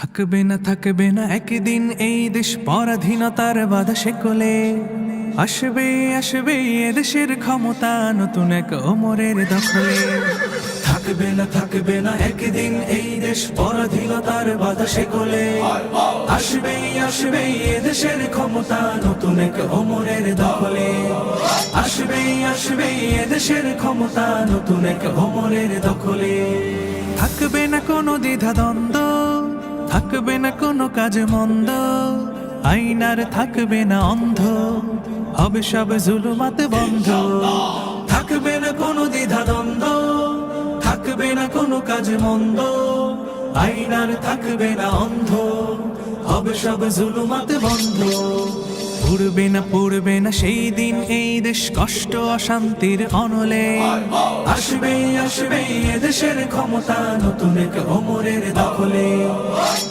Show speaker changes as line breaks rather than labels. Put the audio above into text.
থাকবে না একদিন এই দেশ পরাধীনতার বাধা শেকলে। আসবে আসবে এদেশের ক্ষমতা নতুন এক ওমরের দখলে। থাকবে না একদিন এই দেশ পরাধীনতার বাধা শেকলে। আসবে আসবে এদেশের ক্ষমতা নতুন এক ওমরের দখলে। আসবে আসবে এদেশের ক্ষমতা নতুন এক ওমরের দখলে। থাকবে না কোনো দ্বিধা দ্বন্দ্ব, থাকবে না কোনো কাজ মন্দ, আইনার থাকবে না অন্ধ, হবে সব জুলুমাত বন্ধ। থাকবে না কোনো দ্বিধা দ্বন্দ্ব, থাকবে না কোনো কাজ মন্দ, আইনার থাকবে না অন্ধ, হবে সব জুলুমাত বন্ধ। পড়বে না সেই দিন এই দেশ কষ্ট অশান্তির অনলে। আসবে আসবে এদেশের ক্ষমতা নতুন এক ওমরের দখলে।